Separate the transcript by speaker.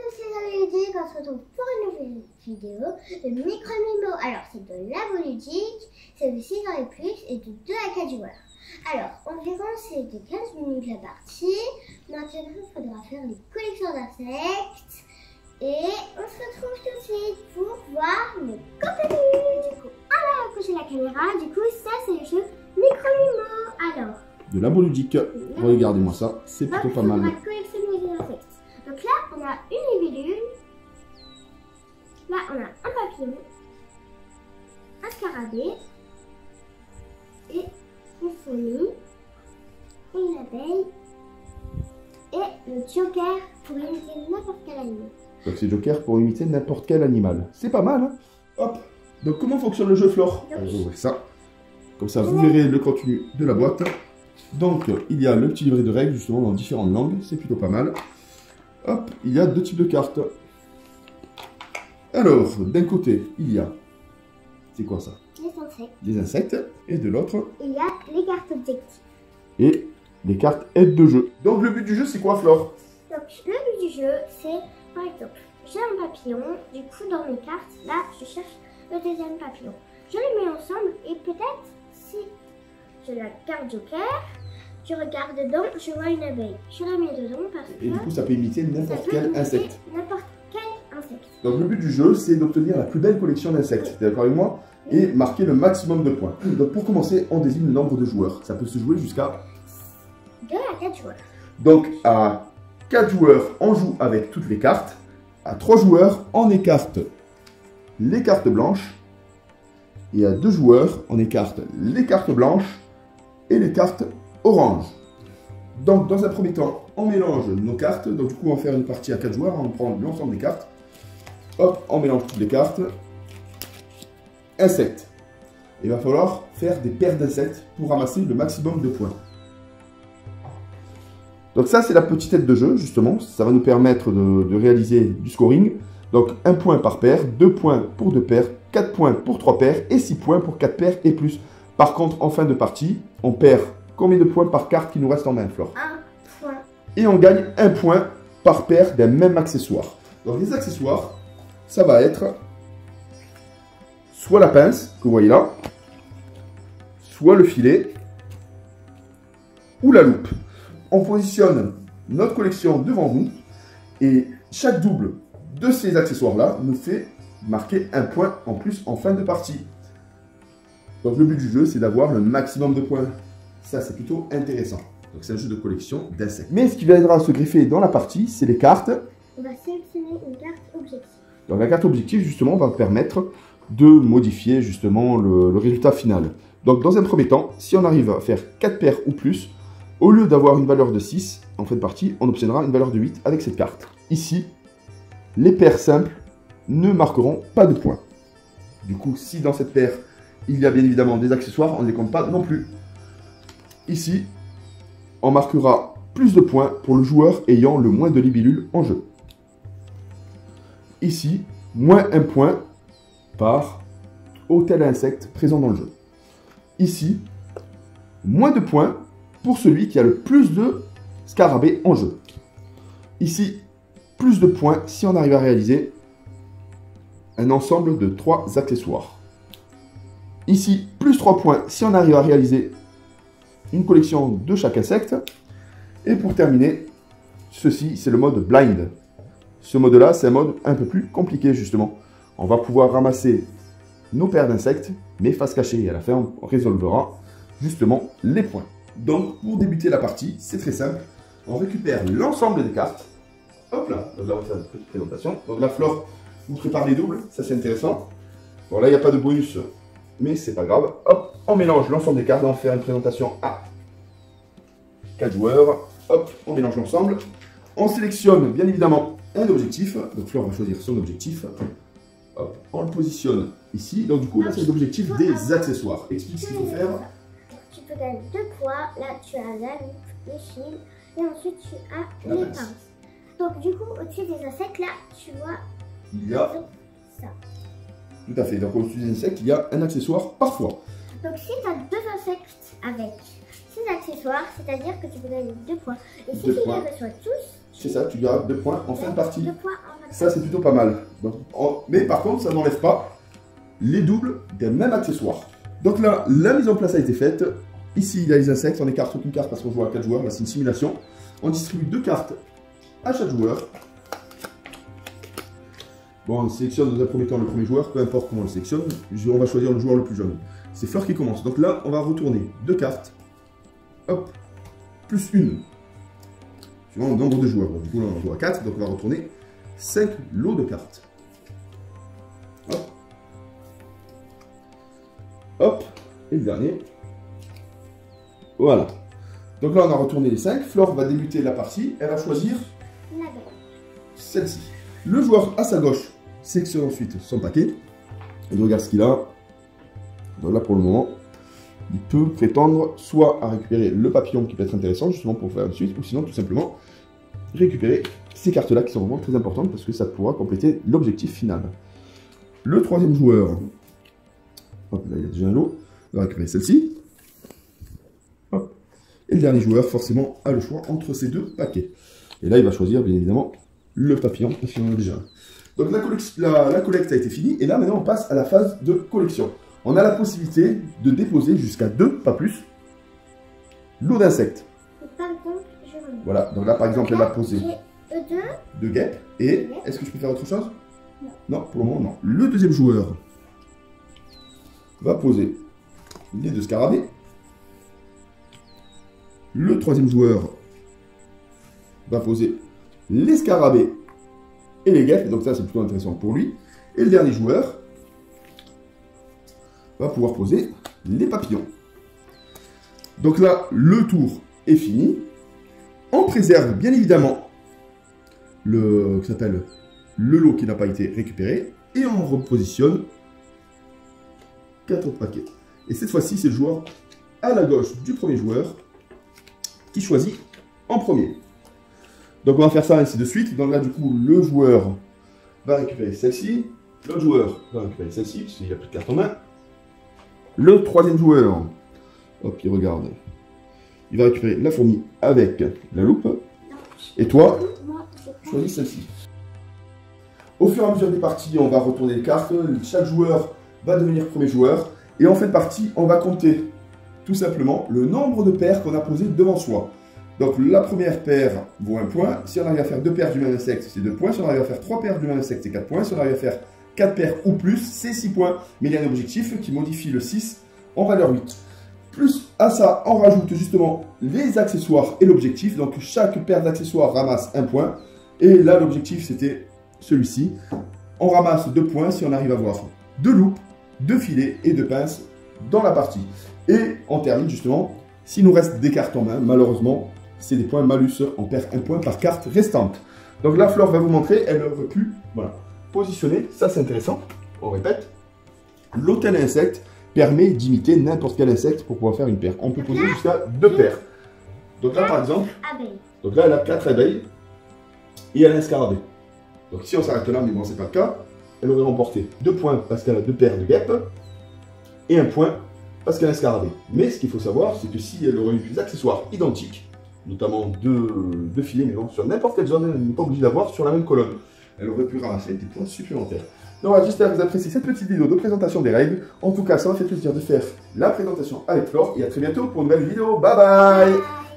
Speaker 1: Ludique, on se retrouve pour une nouvelle vidéo de Micro-Mimo. Alors, c'est de Labo Ludique, c'est de 6 ans et plus et de 2 à 4 joueurs. Alors, environ c'est de 15 minutes la partie. Maintenant, il faudra faire les collections d'insectes. Et on se retrouve tout de suite pour voir le contenu. Du coup, on va accrocher la caméra. Du coup, ça, c'est le jeu Micro-Mimo. Alors,
Speaker 2: de Labo Ludique. Regardez-moi ça, c'est plutôt pas mal.
Speaker 1: On va collectionner les insectes. Donc là, on a une libellule. Là, on a un papillon, un scarabée, et une fourmi, une abeille, et le joker pour imiter n'importe quel animal.
Speaker 2: Donc c'est joker pour imiter n'importe quel animal. C'est pas mal, hein. Hop. Donc comment fonctionne le jeu, Flore? On va ouvrir ça. Comme ça, vous verrez le contenu de la boîte. Donc, il y a le petit livret de règles, justement, dans différentes langues. C'est plutôt pas mal. Hop, il y a deux types de cartes. Alors, d'un côté, il y a... C'est quoi ça?
Speaker 1: Les insectes.
Speaker 2: Des insectes. Et de l'autre...
Speaker 1: Il y a les cartes objectifs.
Speaker 2: Et les cartes aides de jeu. Donc, le but du jeu, c'est quoi, Flore?
Speaker 1: Donc, le but du jeu, c'est, par exemple, j'ai un papillon. Du coup, dans mes cartes, là, je cherche le deuxième papillon. Je les mets ensemble et peut-être, si j'ai la carte joker, je regarde dedans, je vois une abeille. Je la mets dedans parce que...
Speaker 2: Et du coup, ça peut imiter n'importe quel insecte.
Speaker 1: N'importe quel insecte.
Speaker 2: Donc, le but du jeu, c'est d'obtenir la plus belle collection d'insectes. T'es d'accord avec moi? Et marquer le maximum de points. Donc, pour commencer, on désigne le nombre de joueurs. Ça peut se jouer jusqu'à...
Speaker 1: 2 à 4 joueurs.
Speaker 2: Donc, à 4 joueurs, on joue avec toutes les cartes. À 3 joueurs, on écarte les cartes blanches. Et à 2 joueurs, on écarte les cartes blanches et les cartes oranges. Donc, dans un premier temps, on mélange nos cartes. Donc, du coup, on va faire une partie à 4 joueurs. On prend l'ensemble des cartes. Hop, on mélange toutes les cartes. Insectes. Il va falloir faire des paires d'insectes pour ramasser le maximum de points. Donc ça, c'est la petite aide de jeu, justement. Ça va nous permettre de réaliser du scoring. Donc 1 point par paire, 2 points pour 2 paires, 4 points pour 3 paires et 6 points pour 4 paires et plus. Par contre, en fin de partie, on perd combien de points par carte qui nous reste en main, Flore?
Speaker 1: 1 point.
Speaker 2: Et on gagne 1 point par paire d'un même accessoire. Donc les accessoires, ça va être soit la pince, que vous voyez là, soit le filet, ou la loupe. On positionne notre collection devant nous et chaque double de ces accessoires-là nous fait marquer 1 point en plus en fin de partie. Donc le but du jeu, c'est d'avoir le maximum de points. Ça, c'est plutôt intéressant. Donc c'est un jeu de collection d'insectes. Mais ce qui viendra se greffer dans la partie, c'est les cartes.
Speaker 1: On va sélectionner une carte objectif.
Speaker 2: Donc la carte objectif, justement, va permettre de modifier justement le résultat final. Donc dans un premier temps, si on arrive à faire 4 paires ou plus, au lieu d'avoir une valeur de 6 en fin de partie, on obtiendra une valeur de 8 avec cette carte. Ici, les paires simples ne marqueront pas de points. Du coup, si dans cette paire, il y a bien évidemment des accessoires, on ne les compte pas non plus. Ici, on marquera plus de points pour le joueur ayant le moins de libellules en jeu. Ici, moins 1 point par hôtel à insectes présent dans le jeu. Ici, moins de points pour celui qui a le plus de scarabées en jeu. Ici, plus de points si on arrive à réaliser un ensemble de 3 accessoires. Ici, plus 3 points si on arrive à réaliser une collection de chaque insecte. Et pour terminer, ceci, c'est le mode blind. Ce mode-là, c'est un mode un peu plus compliqué, justement. On va pouvoir ramasser nos paires d'insectes, mais face cachée. Et à la fin, on résolvera justement les points. Donc, pour débuter la partie, c'est très simple. On récupère l'ensemble des cartes. Hop là, donc là, on va faire une petite présentation. Donc là, Flore vous prépare les doubles, ça c'est intéressant. Bon, là, il n'y a pas de bonus, mais c'est pas grave. Hop, on mélange l'ensemble des cartes. On va faire une présentation à 4 joueurs. Hop, on mélange l'ensemble. On sélectionne, bien évidemment, un objectif. Donc, Flore va choisir son objectif. Hop, on le positionne ici. Donc, du coup, là, c'est l'objectif des accessoires. Explique ce qu'il faut faire.
Speaker 1: Tu peux gagner 2 points. Là, tu as la loupe, les fils, et ensuite tu as les pinces. Donc, du coup, au-dessus des insectes, là, tu vois,
Speaker 2: il y a
Speaker 1: ça.
Speaker 2: Tout à fait. Donc, au-dessus des insectes, il y a un accessoire parfois.
Speaker 1: Donc, si tu as 2 insectes avec 6 accessoires, c'est-à-dire que tu peux gagner 2 points. Et si tu les reçois tous,
Speaker 2: c'est ça, tu gardes 2 points en fin de partie.
Speaker 1: 2 points en fin
Speaker 2: Ça, c'est plutôt pas mal. Donc, mais par contre, ça n'enlève pas les doubles des mêmes accessoires. Donc là, la mise en place a été faite. Ici, il y a les insectes. On n'écarte aucune carte parce qu'on joue à 4 joueurs. Là, c'est une simulation. On distribue 2 cartes à chaque joueur. Bon, on sélectionne dans un premier temps le premier joueur. Peu importe comment on le sélectionne. On va choisir le joueur le plus jeune. C'est Fleur qui commence. Donc là, on va retourner 2 cartes. Hop. Plus une. Suivant le nombre de joueurs. Donc, du coup, là, on joue à 4. Donc, on va retourner 5 lots de cartes. Hop. Hop. Et le dernier. Voilà. Donc là, on a retourné les 5. Flore va débuter la partie. Elle va choisir celle-ci. Le joueur à sa gauche sélectionne ensuite son paquet. Il regarde ce qu'il a. Donc là, pour le moment, il peut prétendre soit à récupérer le papillon qui peut être intéressant, justement pour faire une suite, ou sinon, tout simplement, récupérer ces cartes-là qui sont vraiment très importantes parce que ça pourra compléter l'objectif final. Le troisième joueur, hop, là, il y a déjà un lot, va récupérer celle-ci. Hop. Et le dernier joueur, forcément, a le choix entre ces 2 paquets. Et là, il va choisir, bien évidemment, le papillon, parce qu'il en a déjà un. Donc la collecte a été finie, et là, maintenant, on passe à la phase de collection. On a la possibilité de déposer jusqu'à 2, pas plus, lots d'insectes. Voilà, donc là, par exemple, elle a posé 2 guêpes, et est-ce que je peux faire autre chose? Non, pour le moment, non. Le deuxième joueur va poser les 2 scarabées. Le troisième joueur va poser les scarabées et les guêpes, donc ça c'est plutôt intéressant pour lui. Et le dernier joueur va pouvoir poser les papillons. Donc là, le tour est fini. On préserve bien évidemment le lot qui n'a pas été récupéré et on repositionne 4 autres paquets. Et cette fois-ci, c'est le joueur à la gauche du premier joueur qui choisit en premier. Donc on va faire ça ainsi de suite. Donc là, du coup, le joueur va récupérer celle-ci. L'autre joueur va récupérer celle-ci, parce qu'il n'y a plus de carte en main. Le troisième joueur, hop, il regarde. Il va récupérer la fourmi avec la loupe. Et toi, choisis celle-ci. Au fur et à mesure des parties, on va retourner les cartes. Chaque joueur va devenir premier joueur. Et en fin de partie, on va compter tout simplement le nombre de paires qu'on a posées devant soi. Donc la première paire vaut 1 point. Si on arrive à faire 2 paires du même insecte, c'est 2 points. Si on arrive à faire 3 paires du même insecte, c'est 4 points. Si on arrive à faire 4 paires ou plus, c'est 6 points. Mais il y a un objectif qui modifie le 6 en valeur 8. Plus à ça, on rajoute justement les accessoires et l'objectif. Donc chaque paire d'accessoires ramasse 1 point. Et là, l'objectif, c'était celui-ci. On ramasse 2 points si on arrive à avoir 2 loupes, 2 filets et 2 pinces dans la partie. Et on termine justement, s'il nous reste des cartes en main, malheureusement, c'est des points malus. On perd 1 point par carte restante. Donc là, Flore va vous montrer, elle aurait pu positionner, ça c'est intéressant, on répète, l'hôtel à insectes permet d'imiter n'importe quel insecte pour pouvoir faire une paire. On peut poser jusqu'à 2 paires. Donc là, par exemple, donc là, elle a 4 abeilles et elle a un scarabée. Donc si on s'arrête là, mais bon, c'est pas le cas, elle aurait remporté 2 points parce qu'elle a 2 paires de guêpes et 1 point parce qu'elle a un scarabée. Mais ce qu'il faut savoir, c'est que si elle aurait eu des accessoires identiques, notamment 2 filets, mais bon, sur n'importe quelle zone, elle n'est pas obligée d'avoir sur la même colonne. Elle aurait pu ramasser des points supplémentaires. Donc voilà, j'espère que vous appréciez cette petite vidéo de présentation des règles. En tout cas, ça m'a fait plaisir de faire la présentation avec Flore. Et à très bientôt pour une nouvelle vidéo. Bye bye!